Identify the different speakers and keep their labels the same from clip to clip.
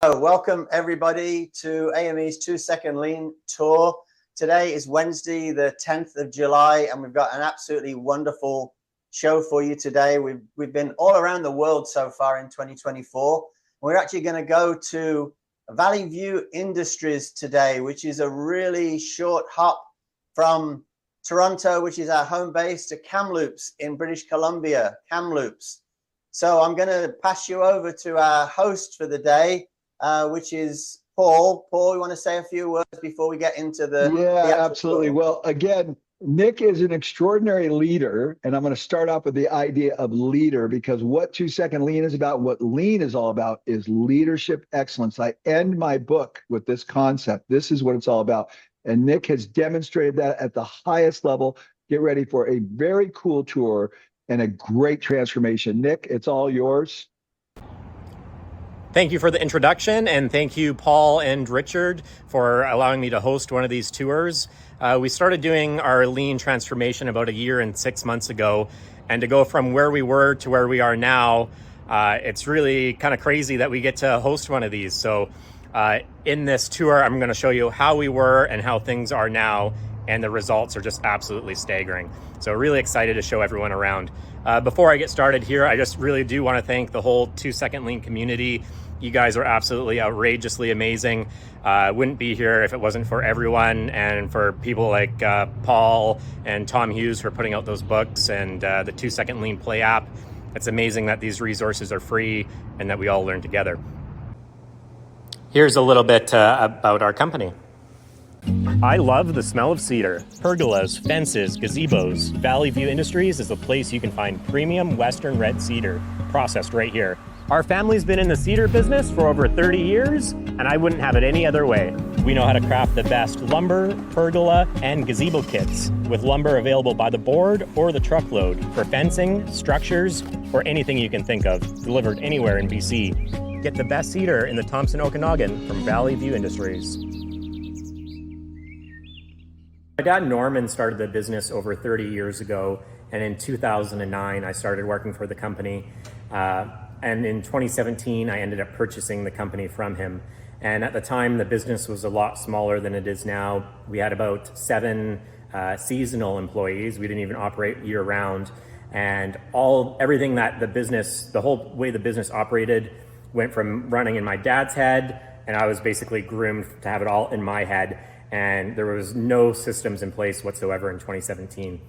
Speaker 1: Welcome everybody to AME's 2-second lean tour. Today is Wednesday, the 10th of July, and we've got an absolutely wonderful show for you today. We've been all around the world so far in 2024. We're actually going to go to Valley View Industries today, which is a really short hop from Toronto, which is our home base, to Kamloops in British Columbia, Kamloops. So I'm going to pass you over to our host for the day, which is Paul. Paul, you want to say a few words before we get into the...
Speaker 2: Yeah, absolutely. Tour? Well, again, Nick is an extraordinary leader, and I'm going to start off with the idea of leader, because what 2-second lean is about, what lean is all about, is leadership excellence. I end my book with this concept. This is what it's all about. And Nick has demonstrated that at the highest level. Get ready for a very cool tour and a great transformation. Nick, it's all yours.
Speaker 3: Thank you for the introduction, and thank you, Paul and Richard, for allowing me to host one of these tours. We started doing our lean transformation about 1 year and 6 months ago, and to go from where we were to where we are now, it's really kind of crazy that we get to host one of these. So in this tour, I'm going to show you how we were and how things are now, and the results are just absolutely staggering. So really excited to show everyone around. Before I get started here, I just really do want to thank the whole 2-second lean community. You guys are absolutely outrageously amazing. Wouldn't be here if it wasn't for everyone, and for people like Paul and Tom Hughes for putting out those books, and the 2-second lean play app. It's amazing that these resources are free and that we all learn together. Here's a little bit about our company. I love the smell of cedar. Pergolas, fences, gazebos. Valley View Industries is the place you can find premium Western red cedar, processed right here. Our family's been in the cedar business for over 30 years, and I wouldn't have it any other way. We know how to craft the best lumber, pergola, and gazebo kits, with lumber available by the board or the truckload for fencing, structures, or anything you can think of, delivered anywhere in BC. Get the best cedar in the Thompson Okanagan from Valley View Industries. My dad Norman started the business over 30 years ago, and in 2009 I started working for the company. And in 2017 I ended up purchasing the company from him. And at the time the business was a lot smaller than it is now. We had about 7 seasonal employees. We didn't even operate year round. And everything that the whole way the business operated went from running in my dad's head, and I was basically groomed to have it all in my head. And there was no systems in place whatsoever in 2017.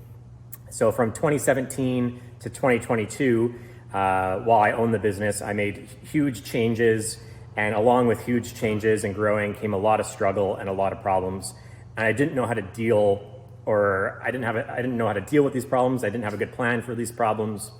Speaker 3: So from 2017 to 2022, while I owned the business, I made huge changes, and along with huge changes and growing came a lot of struggle and a lot of problems. And I didn't know how to deal, I didn't know how to deal with these problems. I didn't have a good plan for these problems.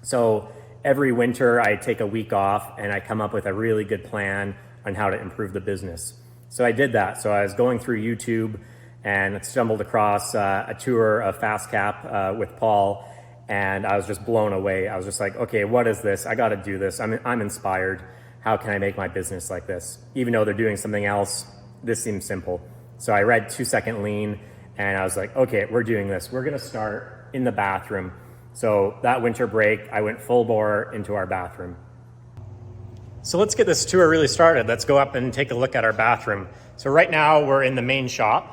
Speaker 3: So every winter I take a week off and I come up with a really good plan on how to improve the business. So I did that. So I was going through YouTube and stumbled across a tour of Fast Cap with Paul, and I was just blown away. I was just like, okay, what is this? I got to do this. I'm inspired. How can I make my business like this? Even though they're doing something else, this seems simple. So I read 2-second lean, and I was like, okay, we're doing this. We're going to start in the bathroom. So that winter break, I went full bore into our bathroom. So let's get this tour really started. Let's go up and take a look at our bathroom. So right now we're in the main shop.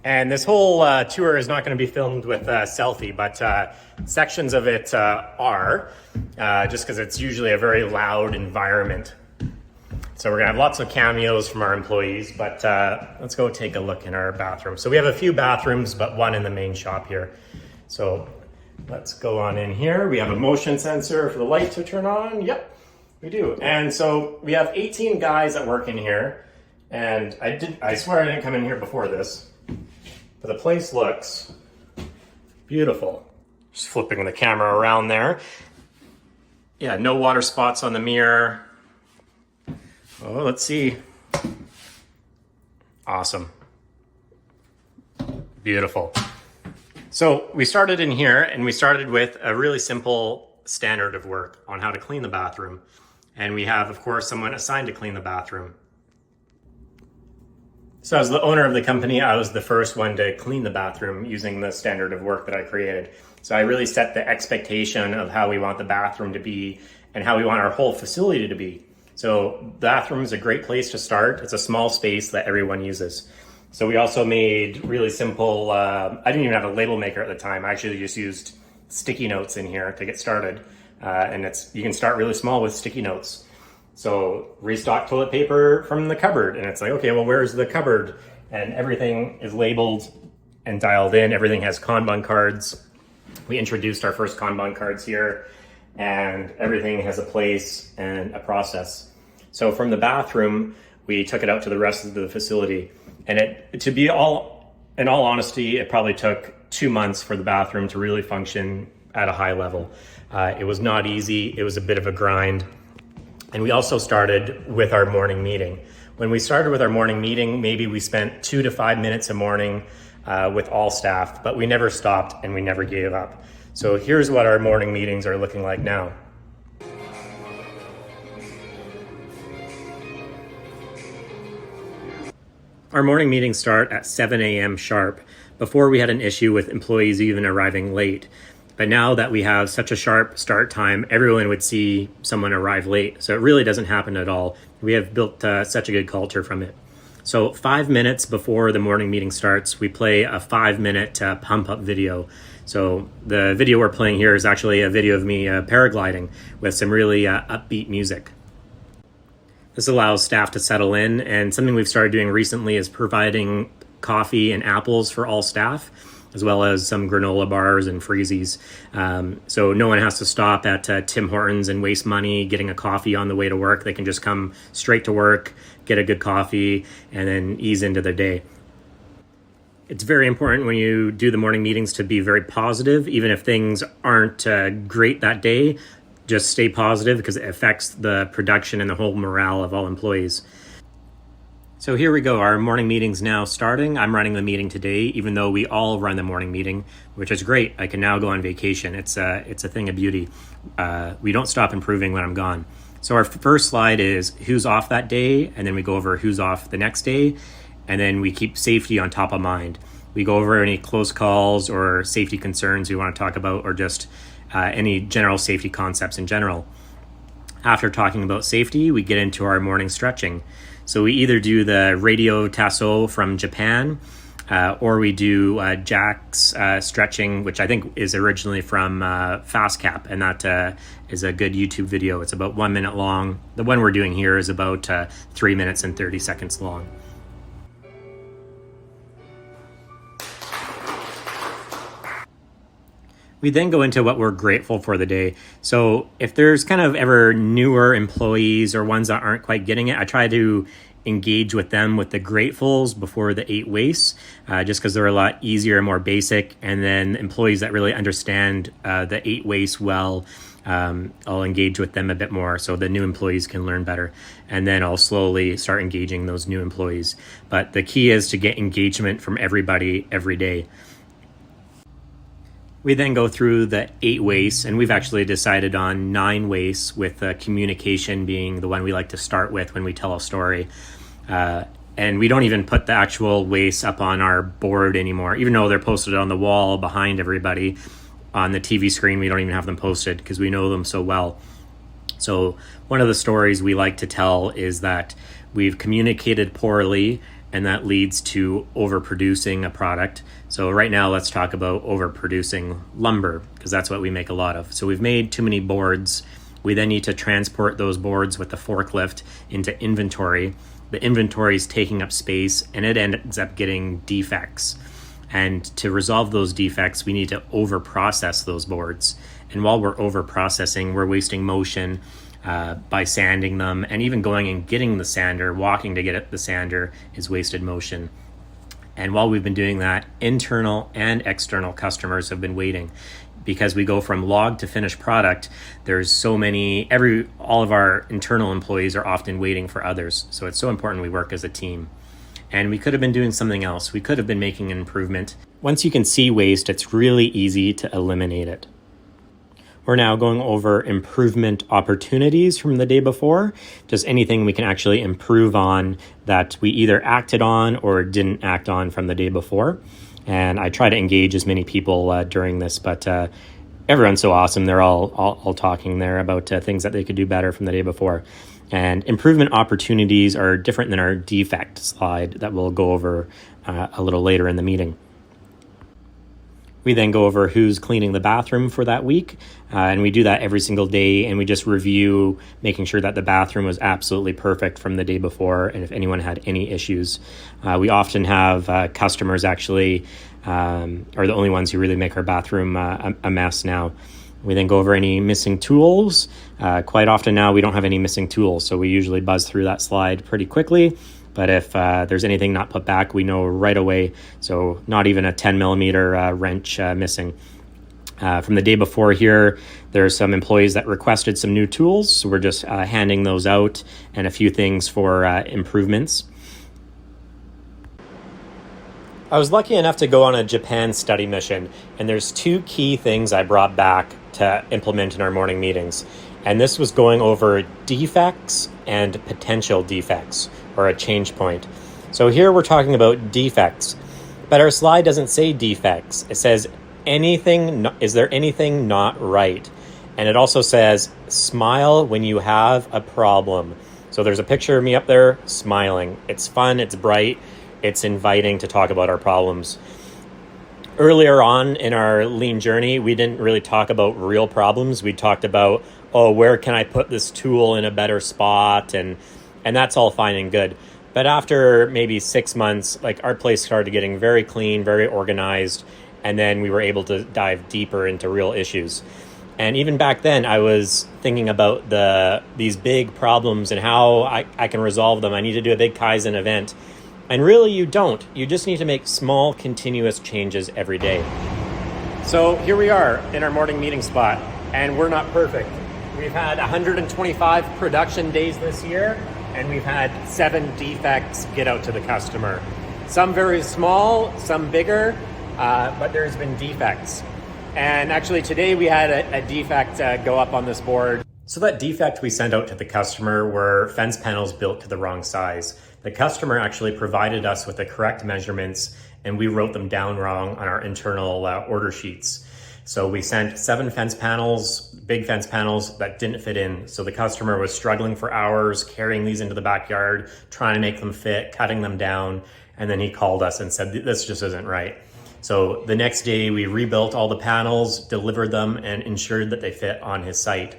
Speaker 3: And this whole tour is not going to be filmed with a selfie, but sections of it are, just because it's usually a very loud environment. So we're going to have lots of cameos from our employees, but let's go take a look in our bathroom. So we have a few bathrooms, but one in the main shop here. So let's go on in here. We have a motion sensor for the light to turn on. Yep, we do. And so we have 18 guys that work in here. And I swear I didn't come in here before this, but the place looks beautiful. Just flipping the camera around there. Yeah, no water spots on the mirror. Oh, let's see. Awesome. Beautiful. So we started in here, and we started with a really simple standard of work on how to clean the bathroom. And we have, of course, someone assigned to clean the bathroom. So as the owner of the company, I was the first one to clean the bathroom using the standard of work that I created. So I really set the expectation of how we want the bathroom to be and how we want our whole facility to be. So the bathroom is a great place to start. It's a small space that everyone uses. So we also made really simple, I didn't even have a label maker at the time. I actually just used sticky notes in here to get started. And you can start really small with sticky notes. So restock toilet paper from the cupboard. And it's like, okay, well, where's the cupboard? And everything is labeled and dialed in. Everything has Kanban cards. We introduced our first Kanban cards here, and everything has a place and a process. So from the bathroom, we took it out to the rest of the facility. And in all honesty, it probably took 2 months for the bathroom to really function at a high level. It was not easy. It was a bit of a grind. And we also started with our morning meeting. When we started with our morning meeting, maybe we spent 2 to 5 minutes a morning with all staff, but we never stopped and we never gave up. So here's what our morning meetings are looking like now. Our morning meetings start at 7 a.m. sharp. Before we had an issue with employees even arriving late. But now that we have such a sharp start time, everyone would see someone arrive late. So it really doesn't happen at all. We have built such a good culture from it. So 5 minutes before the morning meeting starts, we play a 5-minute pump up video. So the video we're playing here is actually a video of me paragliding with some really upbeat music. This allows staff to settle in, and something we've started doing recently is providing coffee and apples for all staff, as well as some granola bars and freezies. So no one has to stop at Tim Hortons and waste money getting a coffee on the way to work. They can just come straight to work, get a good coffee, and then ease into their day. It's very important when you do the morning meetings to be very positive, even if things aren't great that day. Just stay positive because it affects the production and the whole morale of all employees. So here we go, our morning meeting's now starting. I'm running the meeting today, even though we all run the morning meeting, which is great. I can now go on vacation. It's a thing of beauty. We don't stop improving when I'm gone. So our first slide is who's off that day, and then we go over who's off the next day, and then we keep safety on top of mind. We go over any close calls or safety concerns we want to talk about, or just any general safety concepts in general. After talking about safety, we get into our morning stretching. So we either do the radio tasso from Japan, or we do Jack's stretching, which I think is originally from Fast Cap, and that is a good YouTube video. It's about 1 minute long. The one we're doing here is about 3 minutes and 30 seconds long. We then go into what we're grateful for the day. So if there's kind of ever newer employees or ones that aren't quite getting it, I try to engage with them with the gratefuls before the 8 wastes, just because they're a lot easier and more basic. And then employees that really understand the 8 wastes well, I'll engage with them a bit more so the new employees can learn better. And then I'll slowly start engaging those new employees. But the key is to get engagement from everybody every day. We then go through the 8 wastes, and we've actually decided on 9 wastes, with communication being the one we like to start with when we tell a story. And we don't even put the actual wastes up on our board anymore, even though they're posted on the wall behind everybody. On the TV screen, we don't even have them posted because we know them so well. So one of the stories we like to tell is that we've communicated poorly, and that leads to overproducing a product. So right now, let's talk about overproducing lumber, because that's what we make a lot of. So we've made too many boards. We then need to transport those boards with the forklift into inventory. The inventory is taking up space, and it ends up getting defects. And to resolve those defects, we need to over-process those boards. And while we're over-processing, we're wasting motion by sanding them, and even going and getting the sander, walking to get the sander is wasted motion. And while we've been doing that, internal and external customers have been waiting, because we go from log to finished product. There's so many, all of our internal employees are often waiting for others. So it's so important we work as a team. And we could have been doing something else. We could have been making an improvement. Once you can see waste, it's really easy to eliminate it. We're now going over improvement opportunities from the day before, just anything we can actually improve on that we either acted on or didn't act on from the day before. And I try to engage as many people during this, but everyone's so awesome. They're all talking there about things that they could do better from the day before. And improvement opportunities are different than our defect slide that we'll go over a little later in the meeting. We then go over who's cleaning the bathroom for that week, and we do that every single day, and we just review making sure that the bathroom was absolutely perfect from the day before, and if anyone had any issues. We often have customers actually are the only ones who really make our bathroom a mess now. We then go over any missing tools. Quite often now we don't have any missing tools, so we usually buzz through that slide pretty quickly. But if there's anything not put back, we know right away. So not even a 10 millimeter wrench missing. From the day before here, there's some employees that requested some new tools. So we're just handing those out and a few things for improvements. I was lucky enough to go on a Japan study mission, and there's two key things I brought back to implement in our morning meetings. And this was going over defects and potential defects, or a change point. So here we're talking about defects, but our slide doesn't say defects. It says is there anything not right? And it also says smile when you have a problem. So there's a picture of me up there smiling. It's fun, it's bright, it's inviting to talk about our problems. Earlier on in our lean journey, we didn't really talk about real problems. We talked about, where can I put this tool in a better spot? And that's all fine and good. But after maybe 6 months, like our place started getting very clean, very organized. And then we were able to dive deeper into real issues. And even back then, I was thinking about these big problems and how I can resolve them. I need to do a big Kaizen event. And really, you don't. You just need to make small, continuous changes every day. So here we are in our morning meeting spot, and we're not perfect. We've had 125 production days this year, and we've had 7 defects get out to the customer. Some very small, some bigger, but there's been defects. And actually today we had a defect go up on this board. So that defect we sent out to the customer were fence panels built to the wrong size. The customer actually provided us with the correct measurements, and we wrote them down wrong on our internal order sheets. So we sent 7 fence panels, big fence panels that didn't fit in. So the customer was struggling for hours, carrying these into the backyard, trying to make them fit, cutting them down. And then he called us and said, this just isn't right. So the next day we rebuilt all the panels, delivered them, and ensured that they fit on his site.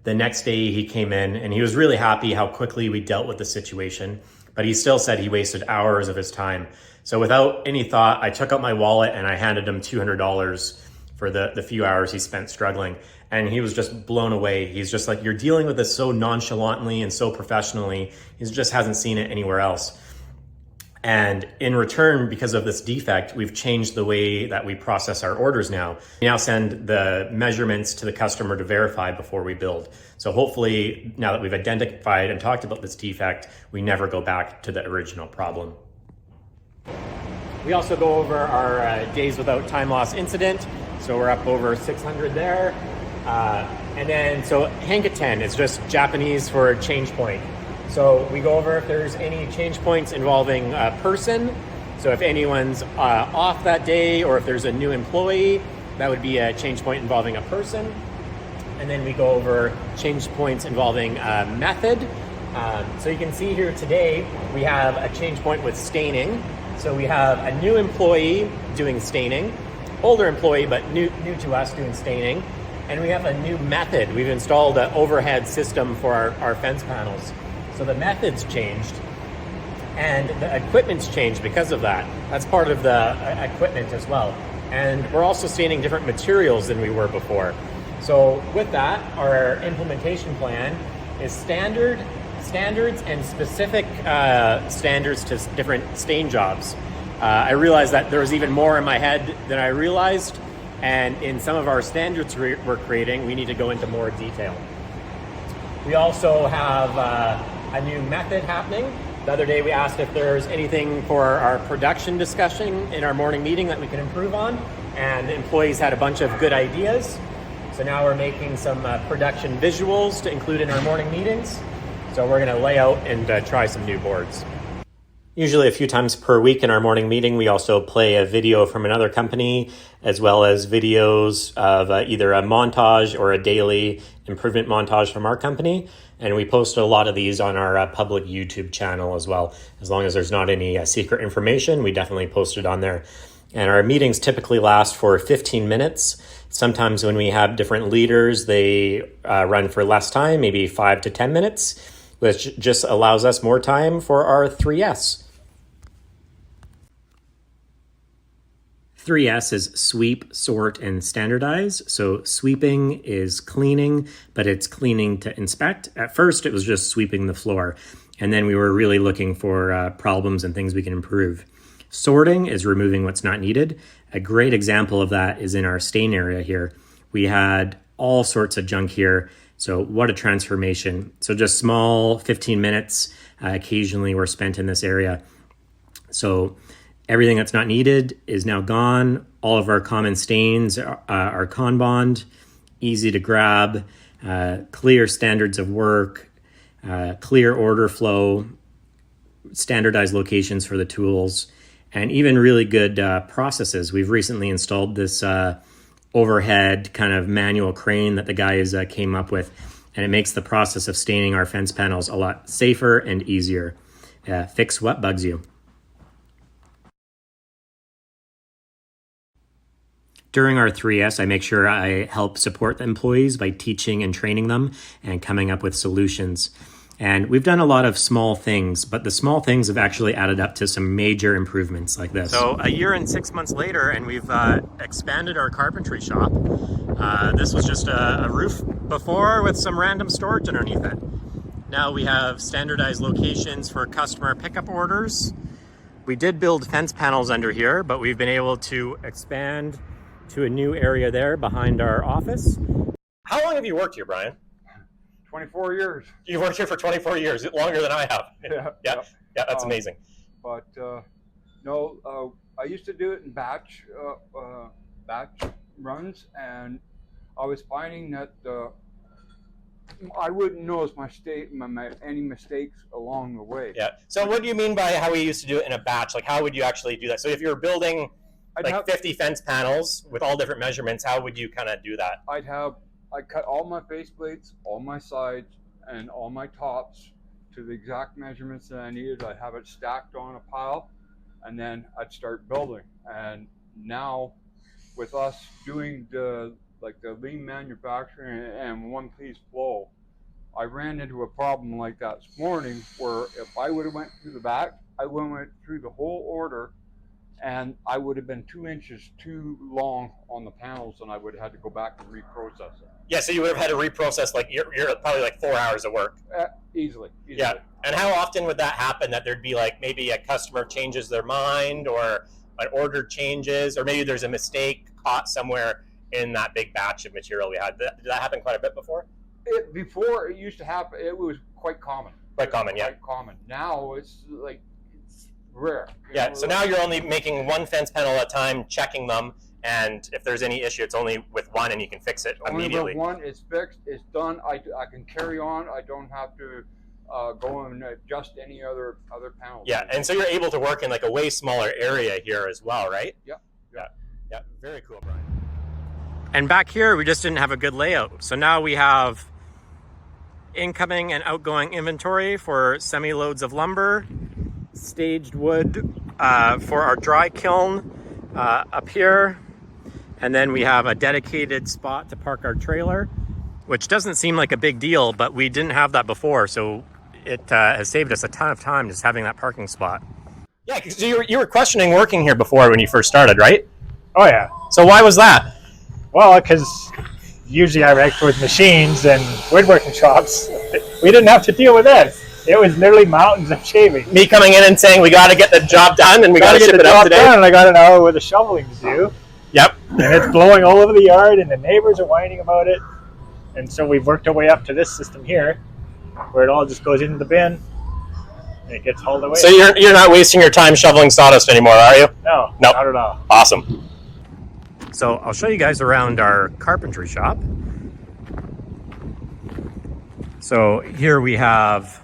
Speaker 3: The next day he came in and he was really happy how quickly we dealt with the situation, but he still said he wasted hours of his time. So without any thought, I took out my wallet and I handed him $200 for the few hours he spent struggling. And he was just blown away. He's just like, you're dealing with this so nonchalantly and so professionally. He just hasn't seen it anywhere else. And in return, because of this defect, we've changed the way that we process our orders now. We now send the measurements to the customer to verify before we build. So hopefully, now that we've identified and talked about this defect, we never go back to the original problem. We also go over our days without time loss incident. So we're up over 600 there. And then, so Hankaten is just Japanese for change point. So we go over if there's any change points involving a person. So if anyone's off that day, or if there's a new employee, that would be a change point involving a person. And then we go over change points involving a method. So you can see here today, we have a change point with staining. So we have a new employee doing staining, older employee, but new to us doing staining. And we have a new method. We've installed an overhead system for our fence panels. So the method's changed and the equipment's changed because of that. That's part of the equipment as well. And we're also staining different materials than we were before. So with that, our implementation plan is standards and specific standards to different stain jobs. I realized that there was even more in my head than I realized. And in some of our standards we're creating, we need to go into more detail. We also have a new method happening. The other day we asked if there's anything for our production discussion in our morning meeting that we can improve on, and the employees had a bunch of good ideas. So now we're making some production visuals to include in our morning meetings. So we're gonna lay out and try some new boards. Usually a few times per week in our morning meeting, we also play a video from another company, as well as videos of either a montage or a daily improvement montage from our company. And we post a lot of these on our public YouTube channel as well. As long as there's not any secret information, we definitely post it on there. And our meetings typically last for 15 minutes. Sometimes when we have different leaders, they run for less time, maybe 5 to 10 minutes, which just allows us more time for our 3S. 3S is sweep, sort, and standardize. So sweeping is cleaning, but it's cleaning to inspect. At first, it was just sweeping the floor. And then we were really looking for problems and things we can improve. Sorting is removing what's not needed. A great example of that is in our stain area here. We had all sorts of junk here. So what a transformation. So just small 15 minutes occasionally were spent in this area. So everything that's not needed is now gone. All of our common stains are Kanban, easy to grab, clear standards of work, clear order flow, standardized locations for the tools, and even really good processes. We've recently installed this overhead kind of manual crane that the guys came up with, and it makes the process of staining our fence panels a lot safer and easier. Fix what bugs you. During our 3S, I make sure I help support the employees by teaching and training them and coming up with solutions. And we've done a lot of small things, but the small things have actually added up to some major improvements like this. So a year and 6 months later, and we've expanded our carpentry shop. This was just a roof before with some random storage underneath it. Now we have standardized locations for customer pickup orders. We did build fence panels under here, but we've been able to expand to a new area there behind our office. How long have you worked here, Brian?
Speaker 4: 24 years.
Speaker 3: You've worked here for 24 years, longer than I have. Yeah, that's amazing.
Speaker 4: But no, I used to do it in batch runs, and I was finding that I wouldn't notice any mistakes along the way.
Speaker 3: Yeah. So what do you mean by how we used to do it in a batch? Like, how would you actually do that? So if you were building 50 fence panels with all different measurements, how would you kind of do that?
Speaker 4: I cut all my face plates, all my sides, and all my tops to the exact measurements that I needed. I'd have it stacked on a pile, and then I'd start building. And now, with us doing the lean manufacturing and one-piece flow, I ran into a problem like that this morning, where if I would have went through the back, I went through the whole order, and I would have been 2 inches too long on the panels, and I would have had to go back and reprocess it.
Speaker 3: Yeah, so you would have had to reprocess, like you're probably like 4 hours of work.
Speaker 4: Easily.
Speaker 3: Yeah, and how often would that happen, that there'd be like maybe a customer changes their mind, or an order changes, or maybe there's a mistake caught somewhere in that big batch of material we had? Did that happen quite a bit before?
Speaker 4: Before it used to happen, it was quite common.
Speaker 3: Quite common, yeah.
Speaker 4: Quite common. Now it's rare.
Speaker 3: Yeah, so now you're only making one fence panel at a time, checking them, and if there's any issue, it's only with one, and you can fix it immediately.
Speaker 4: Only with one, it's fixed, it's done. I can carry on. I don't have to go and adjust any other panels.
Speaker 3: Yeah, and so you're able to work in like a way smaller area here as well, right?
Speaker 4: Yeah.
Speaker 3: Very cool, Brian. And back here, we just didn't have a good layout. So now we have incoming and outgoing inventory for semi-loads of lumber, staged wood for our dry kiln up here, and then we have a dedicated spot to park our trailer, which doesn't seem like a big deal, but we didn't have that before, so it has saved us a ton of time just having that parking spot. Yeah, because you were questioning working here before when you first started, right?
Speaker 5: Oh yeah.
Speaker 3: So why was that?
Speaker 5: Well, because usually I worked with machines and woodworking shops. We didn't have to deal with that. It was literally mountains of shaving.
Speaker 3: Me coming in and saying we got to get the job done and we got to ship it out today.
Speaker 5: And I got an hour with the shoveling to do.
Speaker 3: Yep.
Speaker 5: And it's blowing all over the yard, and the neighbors are whining about it. And so we've worked our way up to this system here, where it all just goes into the bin and it gets hauled away.
Speaker 3: So you're not wasting your time shoveling sawdust anymore, are you?
Speaker 5: No,
Speaker 3: nope.
Speaker 5: Not at all.
Speaker 3: Awesome. So I'll show you guys around our carpentry shop. So here we have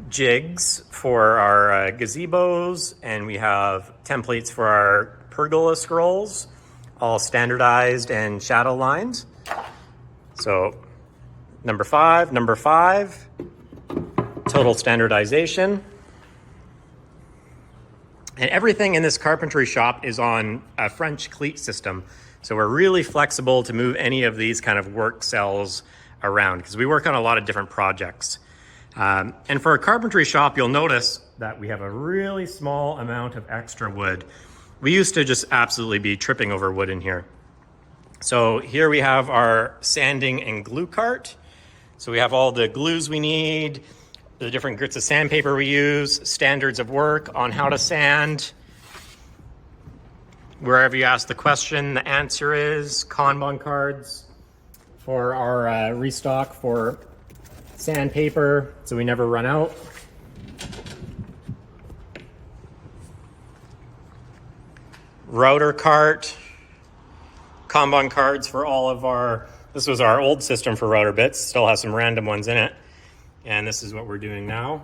Speaker 3: jigs for our gazebos, and we have templates for our pergola scrolls, all standardized and shadow lined. So number five, total standardization. And everything in this carpentry shop is on a French cleat system. So we're really flexible to move any of these kind of work cells around because we work on a lot of different projects. And for a carpentry shop, you'll notice that we have a really small amount of extra wood. We used to just absolutely be tripping over wood in here. So here we have our sanding and glue cart. So we have all the glues we need, the different grits of sandpaper we use, standards of work on how to sand. Wherever you ask the question, the answer is Kanban cards for our restock for sandpaper, so we never run out. Router cart, Kanban cards for all of our, this was our old system for router bits, still has some random ones in it. And this is what we're doing now.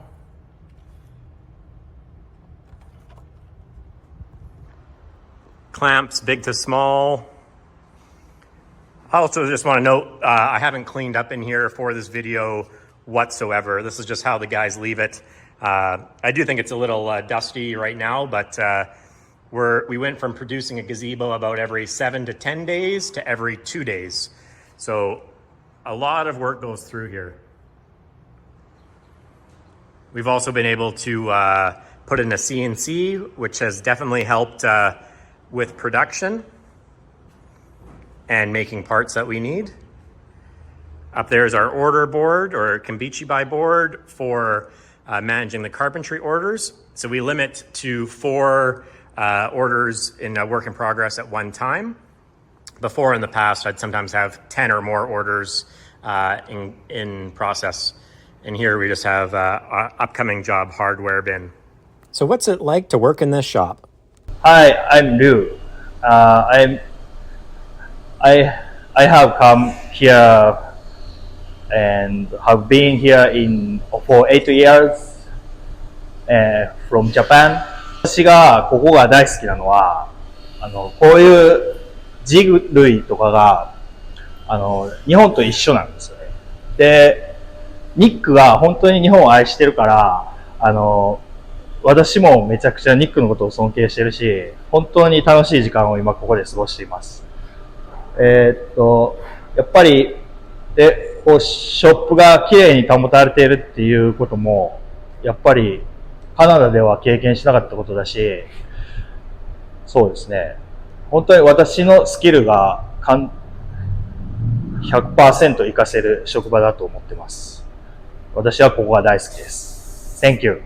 Speaker 3: Clamps, big to small. I also just want to note, I haven't cleaned up in here for this video whatsoever. This is just how the guys leave it. I do think it's a little dusty right now, but we went from producing a gazebo about every 7 to 10 days to every 2 days. So a lot of work goes through here. We've also been able to put in a CNC, which has definitely helped with production and making parts that we need. Up there is our order board or Kambichi board for managing the carpentry orders. So we limit to 4 orders in a work in progress at one time. Before in the past, I'd sometimes have 10 or more orders in process. And here we just have our upcoming job hardware bin. So what's it like to work in this shop?
Speaker 6: Hi, I'm Liu. I have come here and have been here for 8 years from Japan. 私がここが大好きなのは、こういうジグ類とかが日本と一緒なんですよね。で、ニックが本当に日本を愛してるから、私もめちゃくちゃニックのことを尊敬してるし、本当に楽しい時間を今ここで過ごしています。やっぱり、こうショップが綺麗に保たれているっていうことも、やっぱりカナダでは経験しなかったことだし、そうですね。本当に私のスキルが100% 活かせる職場だと思ってます。私はここが大好きです。Thank you.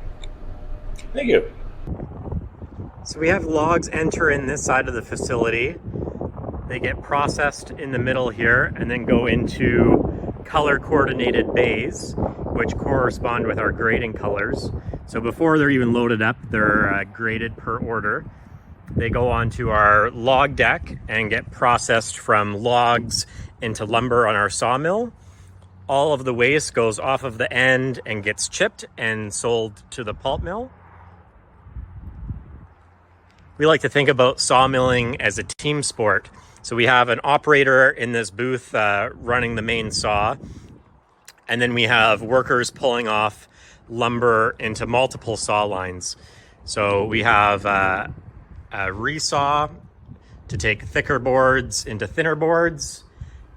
Speaker 3: Thank you. So we have logs enter in this side of the facility. They get processed in the middle here and then go into color coordinated bays, which correspond with our grading colors. So before they're even loaded up, they're graded per order. They go onto our log deck and get processed from logs into lumber on our sawmill. All of the waste goes off of the end and gets chipped and sold to the pulp mill. We like to think about sawmilling as a team sport. So we have an operator in this booth running the main saw, and then we have workers pulling off lumber into multiple saw lines. So we have a resaw to take thicker boards into thinner boards.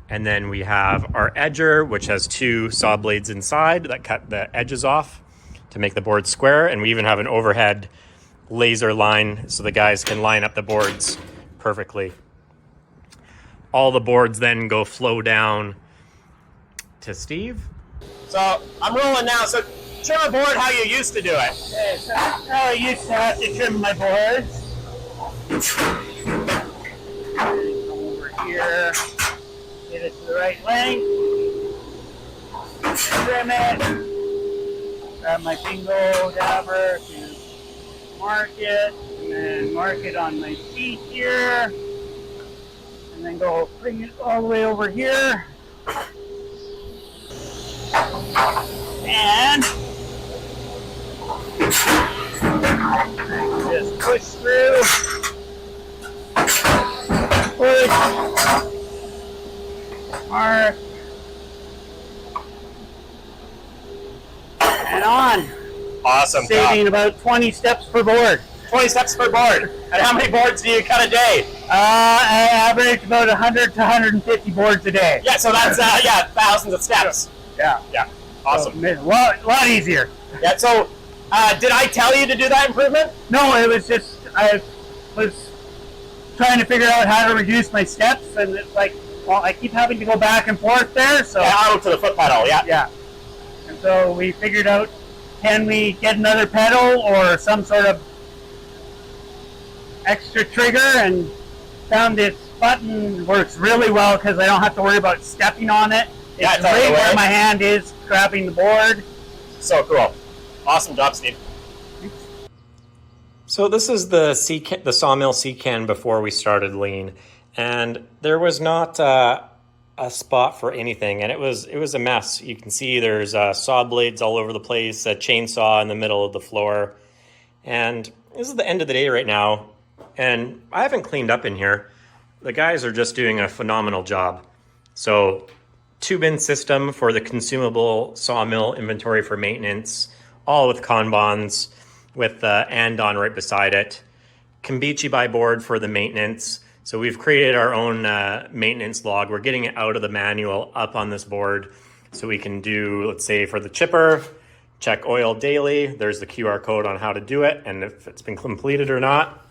Speaker 3: And then we have our edger, which has 2 saw blades inside that cut the edges off to make the board square. And we even have an overhead laser line so the guys can line up the boards perfectly. All the boards then flow down to Steve. So I'm rolling now. So trim a board how you used to do it.
Speaker 5: Okay, so that's how I used to have to trim my boards. Over here. Get it to the right length, trim it, grab my bingo dabber to mark it, and then mark it on my sheet here, and then bring it all the way over here, and Just push through. Push. Mark. And on.
Speaker 3: Awesome.
Speaker 5: Saving about 20 steps per board.
Speaker 3: 20 steps per board. And how many boards do you cut a day?
Speaker 5: I average about 100 to 150 boards a day.
Speaker 3: Yeah, so that's yeah, thousands of steps.
Speaker 5: Yeah.
Speaker 3: Yeah. Awesome.
Speaker 5: So, a lot easier.
Speaker 3: Yeah, so did I tell you to do that improvement?
Speaker 5: No, it was just I was trying to figure out how to reduce my steps, and it's like, well, I keep having to go back and forth there. So
Speaker 3: Yeah, out to the foot pedal, yeah.
Speaker 5: yeah. And so we figured out, can we get another pedal or some sort of extra trigger, and found this button works really well because I don't have to worry about stepping on it.
Speaker 3: Yeah,
Speaker 5: It's
Speaker 3: it's out of
Speaker 5: right
Speaker 3: the
Speaker 5: where
Speaker 3: way.
Speaker 5: my hand is grabbing the board.
Speaker 3: So cool. Awesome job, Steve. So this is the Sawmill C-can before we started lean, and there was not a spot for anything, and it was a mess. You can see there's saw blades all over the place, a chainsaw in the middle of the floor, and this is the end of the day right now, and I haven't cleaned up in here. The guys are just doing a phenomenal job. So 2-bin system for the consumable sawmill inventory for maintenance, all with Kanbans, with Andon right beside it. Kambichi by board for the maintenance. So we've created our own maintenance log. We're getting it out of the manual up on this board so we can do, let's say for the chipper, check oil daily. There's the QR code on how to do it and if it's been completed or not.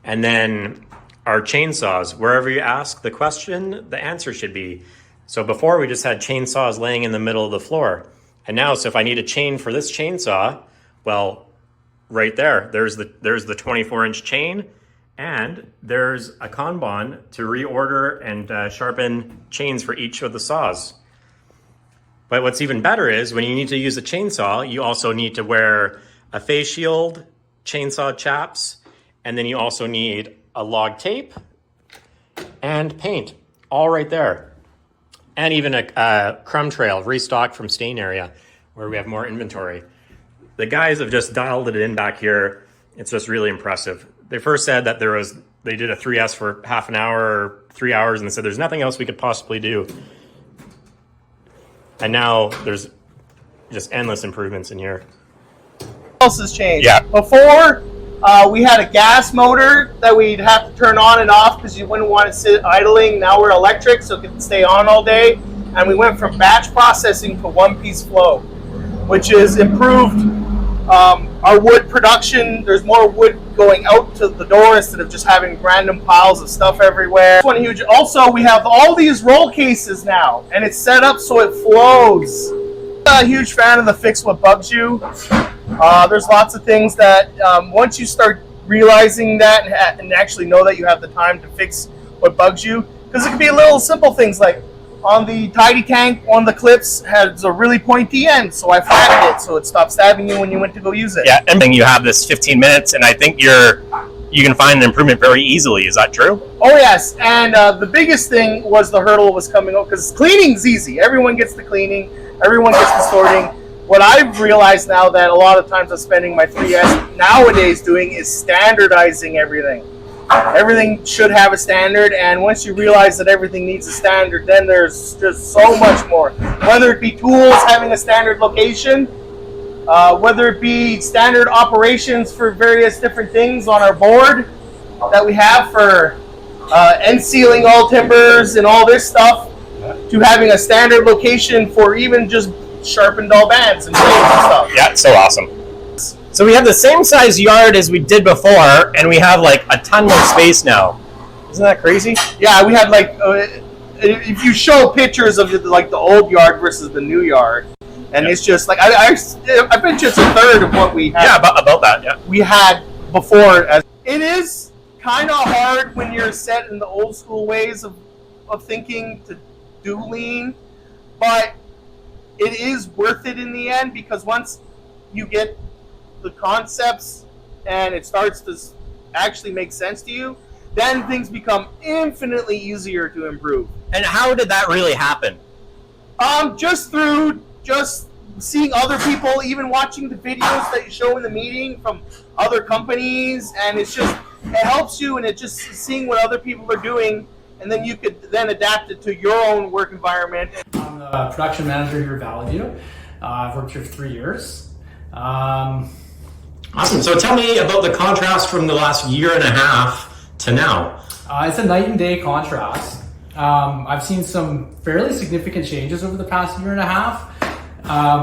Speaker 3: And then our chainsaws, wherever you ask the question, the answer should be. So before we just had chainsaws laying in the middle of the floor. And now, so if I need a chain for this chainsaw, well, right there, there's the 24-inch chain, and there's a Kanban to reorder and sharpen chains for each of the saws. But what's even better is when you need to use a chainsaw, you also need to wear a face shield, chainsaw chaps, and then you also need a log tape and paint, all right there. And even a crumb trail restocked from Stain Area where we have more inventory. The guys have just dialed it in back here. It's just really impressive. They first said that they did a 3S for half an hour or 3 hours and they said there's nothing else we could possibly do. And now there's just endless improvements in here.
Speaker 7: What else has changed?
Speaker 3: Yeah.
Speaker 7: Before, we had a gas motor that we'd have to turn on and off because you wouldn't want to sit idling. Now we're electric, so it can stay on all day. And we went from batch processing to one-piece flow, which has improved our wood production. There's more wood going out to the door instead of just having random piles of stuff everywhere. One huge. Also, we have all these roll cases now, and it's set up so it flows. I'm a huge fan of the fix what bugs you. There's lots of things that once you start realizing that and actually know that you have the time to fix what bugs you, because it can be little simple things like on the tidy tank, one of the clips has a really pointy end, so I flattened it so it stopped stabbing you when you went to go use it.
Speaker 3: Yeah, and you have this 15 minutes, and I think you can find an improvement very easily. Is that true?
Speaker 7: Oh yes, and the biggest thing was the hurdle was coming up because cleaning's easy. Everyone gets the cleaning, everyone gets the sorting. What I've realized now that a lot of times I'm spending my 3S nowadays doing is standardizing everything. Everything should have a standard, and once you realize that everything needs a standard, then there's just so much more. Whether it be tools having a standard location, whether it be standard operations for various different things on our board that we have for end sealing all timbers and all this stuff, to having a standard location for even just sharpened all bands and blades and stuff.
Speaker 3: Yeah, it's so awesome. So we have the same size yard as we did before, and we have like a ton more space now. Isn't that crazy?
Speaker 7: Yeah, we had like, if you show pictures of like the old yard versus the new yard, and it's just like, I bet you it's a third of what we had.
Speaker 3: Yeah, about that, yeah.
Speaker 7: We had before. It is kind of hard when you're set in the old school ways of thinking to do lean, but it is worth it in the end, because once you get the concepts and it starts to actually make sense to you, then things become infinitely easier to improve.
Speaker 3: And how did that really happen?
Speaker 7: Just through seeing other people, even watching the videos that you show in the meeting from other companies, and it helps you, and it's just seeing what other people are doing, and then you could then adapt it to your own work environment.
Speaker 8: I'm the production manager here at Valley View. I've worked here for 3 years.
Speaker 9: Awesome. So tell me about the contrast from the last year and a half to now.
Speaker 8: It's a night and day contrast. I've seen some fairly significant changes over the past year and a half.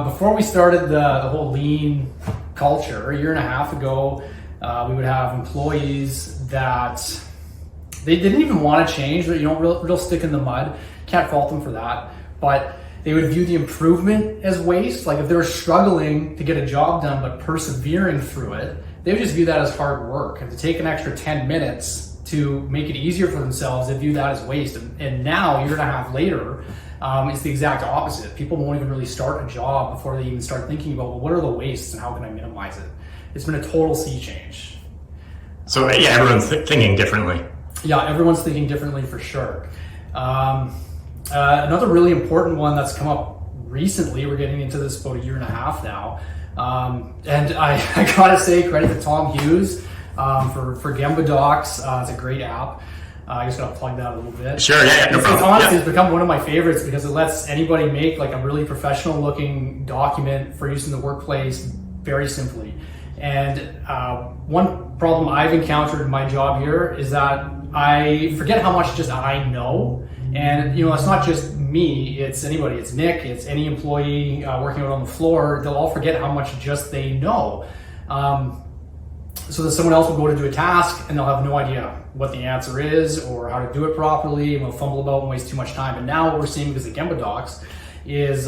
Speaker 8: Before we started the whole lean culture, a year and a half ago, we would have employees that they didn't even want to change, but real stick in the mud. Can't fault them for that. But they would view the improvement as waste. Like if they were struggling to get a job done but persevering through it, they would just view that as hard work. And to take an extra 10 minutes to make it easier for themselves, they view that as waste. And now, a year and a half later, it's the exact opposite. People won't even really start a job before they even start thinking about, well, what are the wastes and how can I minimize it? It's been a total sea change.
Speaker 9: So yeah, everyone's thinking differently.
Speaker 8: Yeah, everyone's thinking differently for sure. Another really important one that's come up recently, we're getting into this about a year and a half now, and I gotta say credit to Tom Hughes for Gemba Docs. It's a great app. I just gotta plug that a little bit.
Speaker 9: Sure, yeah, no problem.
Speaker 8: Honestly, it's become one of my favorites because it lets anybody make like a really professional looking document for use in the workplace very simply. And one problem I've encountered in my job here is that I forget how much just I know. And it's not just me, it's anybody, it's Nick, it's any employee working out on the floor. They'll all forget how much just they know. So that someone else will go to do a task and they'll have no idea what the answer is or how to do it properly, and will fumble about and waste too much time. And now what we're seeing because of Gemba Docs is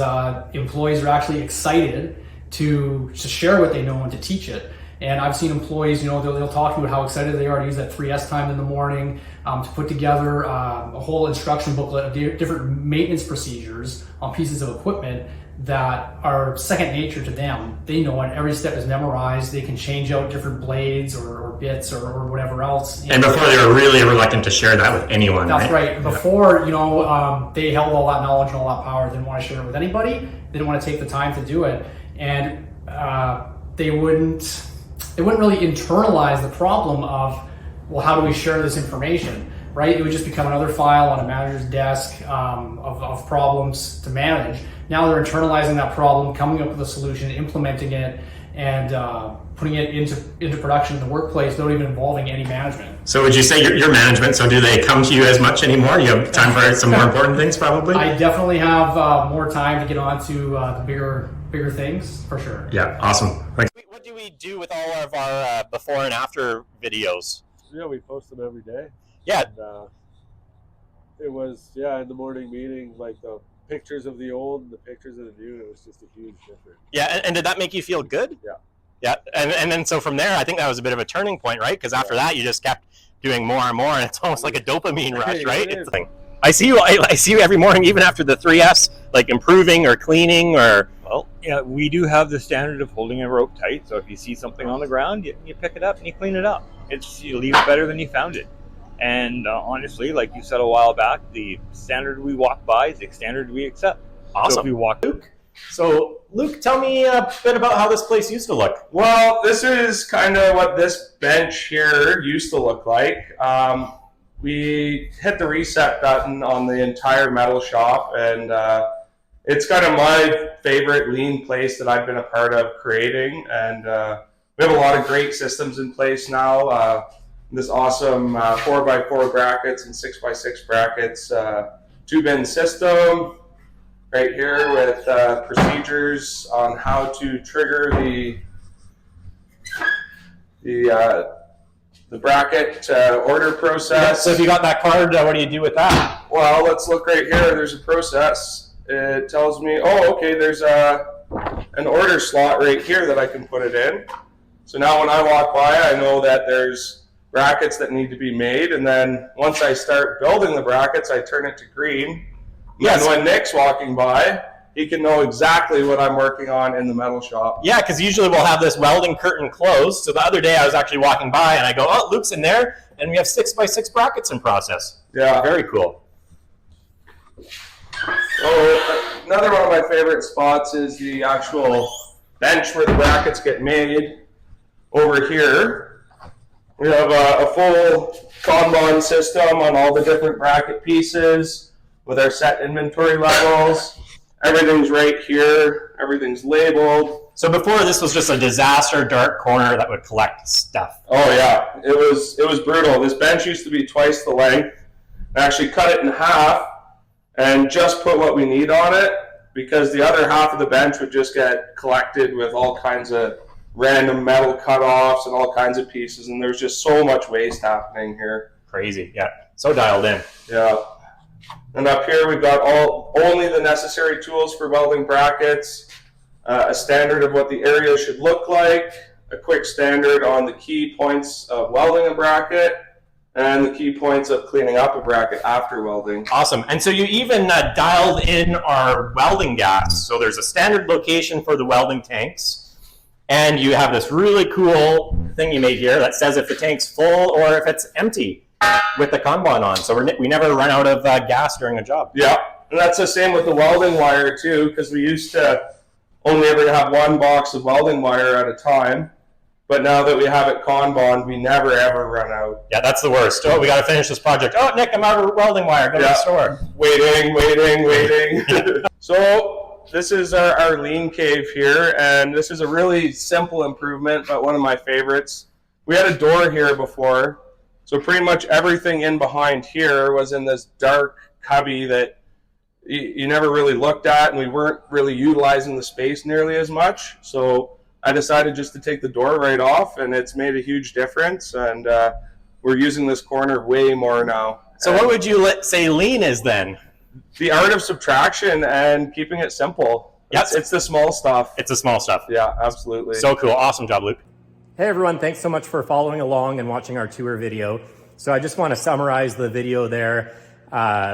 Speaker 8: employees are actually excited to share what they know and to teach it. And I've seen employees, they'll talk about how excited they are to use that 3S time in the morning to put together a whole instruction booklet of different maintenance procedures on pieces of equipment that are second nature to them. They know it. Every step is memorized. They can change out different blades or bits or whatever else.
Speaker 9: And before they were really reluctant to share that with anyone.
Speaker 8: That's right. Before, they held all that knowledge and all that power, didn't want to share it with anybody. They didn't want to take the time to do it. And they wouldn't really internalize the problem of, well, how do we share this information, right? It would just become another file on a manager's desk of problems to manage. Now they're internalizing that problem, coming up with a solution, implementing it, and putting it into production in the workplace without even involving any management.
Speaker 9: So would you say your management, so do they come to you as much anymore? You have time for some more important things probably?
Speaker 8: I definitely have more time to get on to the bigger things, for sure.
Speaker 9: Yeah, awesome. Thanks.
Speaker 10: What do we do with all of our before and after videos?
Speaker 11: Yeah, we post them every day.
Speaker 10: Yeah.
Speaker 11: And, it was, in the morning meeting, like the pictures of the old and the pictures of the new, it was just a huge difference.
Speaker 10: Yeah, and did that make you feel good?
Speaker 11: Yeah.
Speaker 10: Yeah, and then so from there, I think that was a bit of a turning point, right? Because after that, you just kept doing more and more, and it's almost like a dopamine rush, right? It's like, I see you every morning, even after the 3S, like improving or cleaning or.
Speaker 12: Well, we do have the standard of holding a rope tight. So if you see something on the ground, you pick it up and you clean it up. You leave it better than you found it. And honestly, like you said a while back, the standard we walk by is the standard we accept.
Speaker 10: Awesome.
Speaker 12: So if we walk.
Speaker 10: So Luke, tell me a bit about how this place used to look.
Speaker 13: Well, this is kind of what this bench here used to look like. We hit the reset button on the entire metal shop, and it's kind of my favorite lean place that I've been a part of creating. And we have a lot of great systems in place now. This awesome 4x4 brackets and 6x6 brackets, 2-bin system right here with procedures on how to trigger the bracket order process.
Speaker 10: So if you got that card, what do you do with that?
Speaker 13: Well, let's look right here. There's a process. It tells me, oh, okay, there's an order slot right here that I can put it in. So now when I walk by, I know that there's brackets that need to be made, and then once I start building the brackets, I turn it to green. Yes. And when Nick's walking by, he can know exactly what I'm working on in the metal shop.
Speaker 10: Yeah, because usually we'll have this welding curtain closed. So the other day I was actually walking by and I go, oh, Luke's in there, and we have 6x6 brackets in process.
Speaker 13: Yeah.
Speaker 10: Very cool.
Speaker 13: So Another one of my favorite spots is the actual bench where the brackets get made. Over here, we have a full Kanban system on all the different bracket pieces with our set inventory levels. Everything's right here. Everything's labeled.
Speaker 10: So before, this was just a disaster, dark corner that would collect stuff.
Speaker 13: Oh yeah, it was brutal. This bench used to be twice the length. I actually cut it in half and just put what we need on it, because the other half of the bench would just get collected with all kinds of random metal cutoffs and all kinds of pieces, and there's just so much waste happening here.
Speaker 10: Crazy, yeah. So dialed in.
Speaker 13: Yeah. And up here we've got only the necessary tools for welding brackets, a standard of what the area should look like, a quick standard on the key points of welding a bracket, and the key points of cleaning up a bracket after welding.
Speaker 10: Awesome. And so you even dialed in our welding gas. So there's a standard location for the welding tanks, and you have this really cool thing you made here that says if the tank's full or if it's empty with the Kanban on. So we never run out of gas during a job.
Speaker 13: Yeah, and that's the same with the welding wire too, because we used to only ever have one box of welding wire at a time. But now that we have it Kanban, we never ever run out.
Speaker 10: Yeah, that's the worst. Oh, we got to finish this project. Oh, Nick, I'm out of welding wire. Go to the store.
Speaker 13: Waiting. So this is our lean cave here, and this is a really simple improvement, but one of my favorites. We had a door here before, so pretty much everything in behind here was in this dark cubby that you never really looked at, and we weren't really utilizing the space nearly as much. So I decided just to take the door right off, and it's made a huge difference, and we're using this corner way more now.
Speaker 10: So what would you say lean is then?
Speaker 13: The art of subtraction and keeping it simple.
Speaker 10: Yep.
Speaker 13: It's the small stuff.
Speaker 10: It's the small stuff.
Speaker 13: Yeah, absolutely.
Speaker 10: So cool. Awesome job, Luke. Hey everyone, thanks so much for following along and watching our tour video. So I just want to summarize the video there.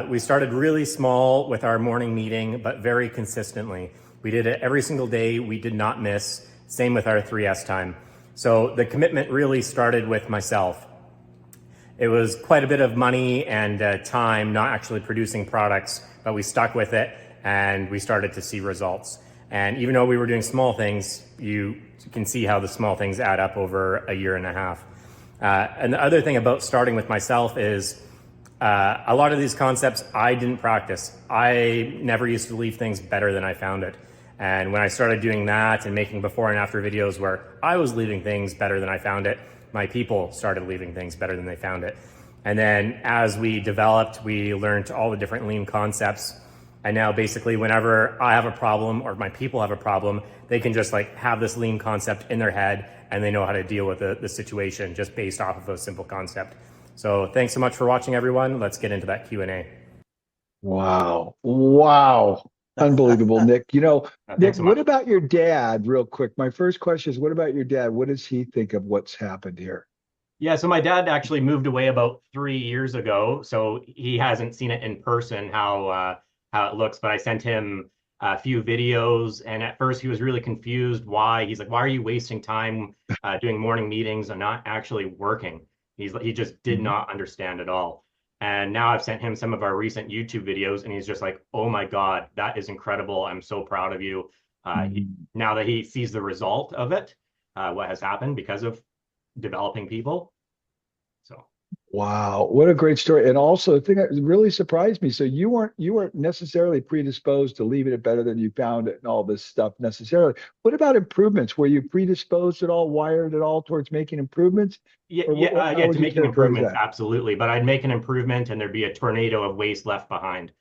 Speaker 10: We started really small with our morning meeting, but very consistently. We did it every single day. We did not miss. Same with our 3S time. So the commitment really started with myself. It was quite a bit of money and time not actually producing products, but we stuck with it and we started to see results. And even though we were doing small things, you can see how the small things add up over a year and a half. And the other thing about starting with myself is a lot of these concepts I didn't practice. I never used to leave things better than I found it. And when I started doing that and making before and after videos where I was leaving things better than I found it, my people started leaving things better than they found it. And then as we developed, we learned all the different lean concepts. And now basically whenever I have a problem or my people have a problem, they can just like have this lean concept in their head and they know how to deal with the situation just based off of a simple concept. So thanks so much for watching, everyone. Let's get into that Q&A.
Speaker 2: Wow. Unbelievable, Nick. You know, Nick, what about your dad, real quick? My first question is, what about your dad? What does he think of what's happened here?
Speaker 3: Yeah, so my dad actually moved away about 3 years ago, so he hasn't seen it in person, how it looks, but I sent him a few videos, and at first he was really confused why. He's like, why are you wasting time doing morning meetings and not actually working? He just did not understand at all. And now I've sent him some of our recent YouTube videos, and he's just like, oh my God, that is incredible. I'm so proud of you. Now that he sees the result of it, what has happened because of developing people. So.
Speaker 2: Wow, what a great story. And also the thing that really surprised me, so you weren't necessarily predisposed to leaving it better than you found it and all this stuff necessarily. What about improvements? Were you predisposed at all, wired at all towards making improvements?
Speaker 3: Yeah, to making improvements, absolutely. But I'd make an improvement and there'd be a tornado of waste left behind.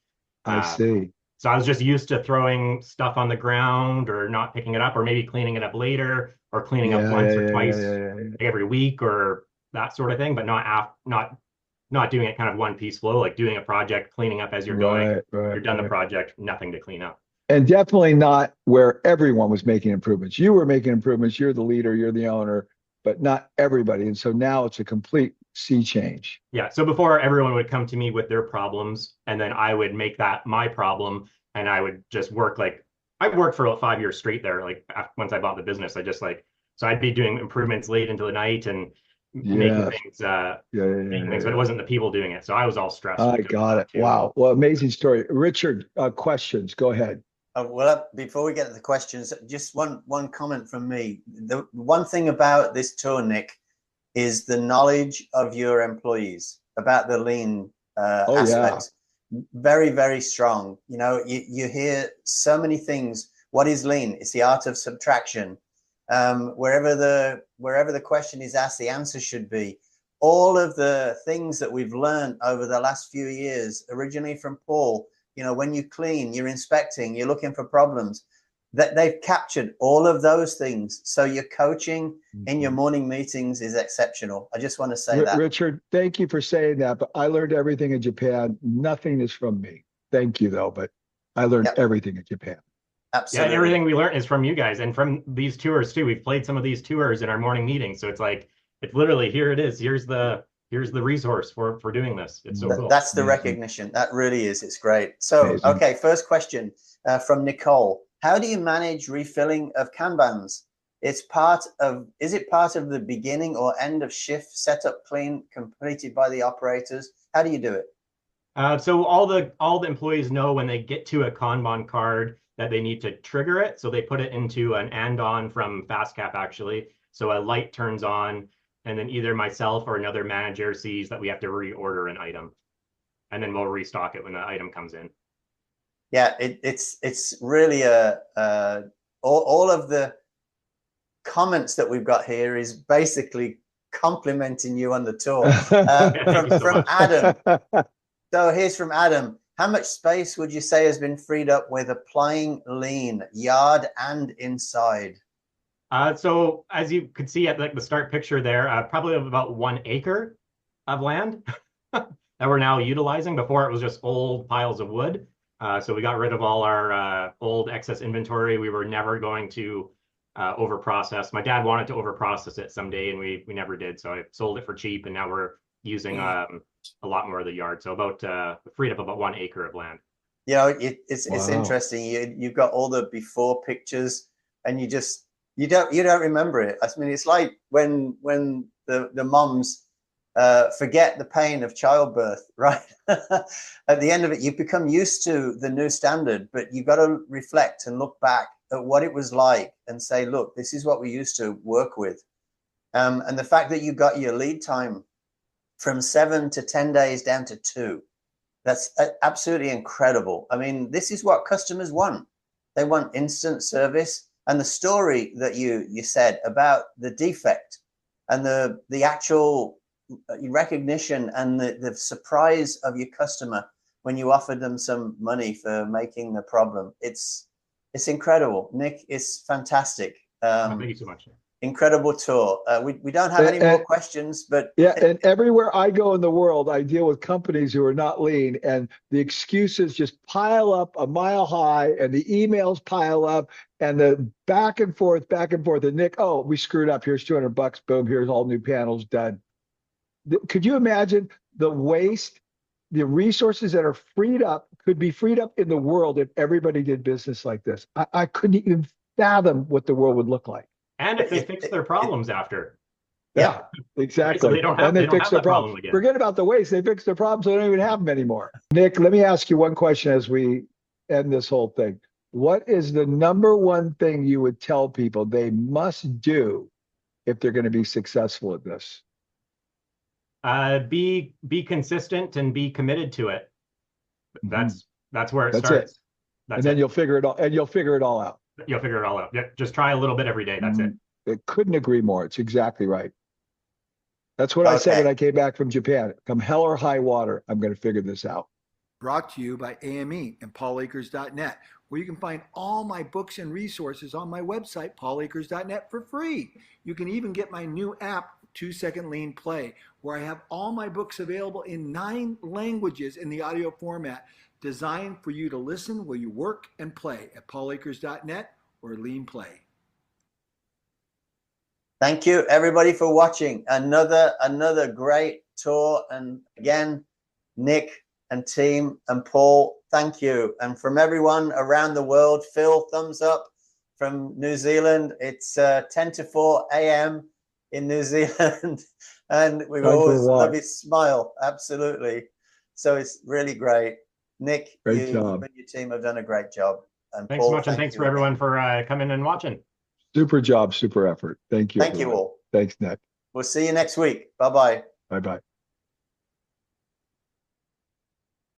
Speaker 2: I see.
Speaker 3: So I was just used to throwing stuff on the ground or not picking it up, or maybe cleaning it up later, or cleaning up once or twice every week, or that sort of thing, but not doing it kind of one piece flow, like doing a project, cleaning up as you're going. You're done the project, nothing to clean up.
Speaker 2: And definitely not where everyone was making improvements. You were making improvements, you're the leader, you're the owner, but not everybody. And so now it's a complete sea change.
Speaker 3: Yeah, so before everyone would come to me with their problems, and then I would make that my problem, and I would just work I worked for about 5 years straight there. Like once I bought the business, so I'd be doing improvements late into the night and making things, making things, but it wasn't the people doing it. So I was all stressed.
Speaker 2: I got it. Wow. Well, amazing story. Richard, questions, go ahead.
Speaker 1: Well, before we get to the questions, just one comment from me. The one thing about this tour, Nick, is the knowledge of your employees about the lean aspect. Yeah. Very, very strong. You know, you hear so many things. What is lean? It's the art of subtraction. Wherever the question is asked, the answer should be. All of the things that we've learned over the last few years, originally from Paul, you know, when you clean, you're inspecting, you're looking for problems, that they've captured all of those things. So your coaching in your morning meetings is exceptional. I just want to say that.
Speaker 2: Richard, thank you for saying that, but I learned everything in Japan. Nothing is from me. Thank you though, but I learned everything in Japan.
Speaker 1: Absolutely.
Speaker 3: Yeah, everything we learned is from you guys and from these tours too. We've played some of these tours in our morning meetings. So it's like, it's literally, here it is. Here's the resource for doing this. It's so cool.
Speaker 1: That's the recognition. That really is. It's great. So, okay, first question from Nicole. How do you manage refilling of Kanbans? Is it part of the beginning or end of shift setup clean completed by the operators? How do you do it?
Speaker 3: So all the employees know when they get to a Kanban card that they need to trigger it. So they put it into an and-on from FastCap actually. So a light turns on, and then either myself or another manager sees that we have to reorder an item, and then we'll restock it when the item comes in.
Speaker 1: Yeah, it's really all of the comments that we've got here is basically complimenting you on the tour. From Adam. So here's from Adam. How much space would you say has been freed up with applying lean, yard and inside?
Speaker 3: So as you could see at the start picture there, probably about 1 acre of land that we're now utilizing. Before it was just old piles of wood. So we got rid of all our old excess inventory. We were never going to overprocess. My dad wanted to overprocess it someday, and we never did. So I sold it for cheap, and now we're using a lot more of the yard. So about freed up about 1 acre of land.
Speaker 1: You know, it's interesting. You've got all the before pictures, and you don't remember it. I mean, it's like when the moms forget the pain of childbirth, right? At the end of it, you become used to the new standard, but you've got to reflect and look back at what it was like and say, look, this is what we used to work with. And the fact that you got your lead time from 7 to 10 days down to 2, that's absolutely incredible. I mean, this is what customers want. They want instant service. And the story that you said about the defect and the actual recognition and the surprise of your customer when you offered them some money for making the problem, it's incredible. Nick, it's fantastic.
Speaker 3: Thank you so much.
Speaker 1: Incredible tour. We don't have any more questions, but
Speaker 2: yeah, and everywhere I go in the world, I deal with companies who are not lean, and the excuses just pile up a mile high, and the emails pile up, and the back and forth. And Nick, oh, we screwed up. Here's $200. Boom. Here's all new panels done. Could you imagine the waste, the resources that are freed up could be freed up in the world if everybody did business like this? I couldn't even fathom what the world would look like.
Speaker 3: And if they fix their problems after.
Speaker 2: Yeah, exactly.
Speaker 3: So they don't have,
Speaker 2: and they fix their
Speaker 3: problem again.
Speaker 2: Forget about the waste. They fix their problems. So they don't even have them anymore. Nick, let me ask you one question as we end this whole thing. What is the number one thing you would tell people they must do if they're going to be successful at this?
Speaker 3: Be consistent and be committed to it. That's where it starts.
Speaker 2: It. And then you'll figure it all. And you'll figure it all out.
Speaker 3: You'll figure it all out. Yeah, just try a little bit every day. That's it.
Speaker 2: I couldn't agree more. It's exactly right. That's what I said when I came back from Japan. Come hell or high water, I'm going to figure this out.
Speaker 14: Brought to you by AME and paulakers.net, where you can find all my books and resources on my website, paulakers.net, for free. You can even get my new app, 2-Second Lean Play, where I have all my books available in 9 languages in the audio format, designed for you to listen while you work and play at paulakers.net or Lean Play.
Speaker 1: Thank you, everybody, for watching. Another great tour. And again, Nick and team and Paul, thank you. And from everyone around the world, Phil, thumbs up from New Zealand. It's 10 to 4 a.m. in New Zealand. And we always love his smile. Absolutely. So it's really great. Nick, you and your team have done a great job. And
Speaker 3: Thanks
Speaker 1: Paul,
Speaker 3: so much, and
Speaker 1: thank
Speaker 3: thanks
Speaker 1: you
Speaker 3: for
Speaker 1: again.
Speaker 3: everyone for coming and watching.
Speaker 2: Super job, super effort. Thank you.
Speaker 1: Thank you
Speaker 2: everyone.
Speaker 1: all.
Speaker 2: Thanks, Nick.
Speaker 1: We'll see you next week. Bye-bye.
Speaker 2: Bye-bye.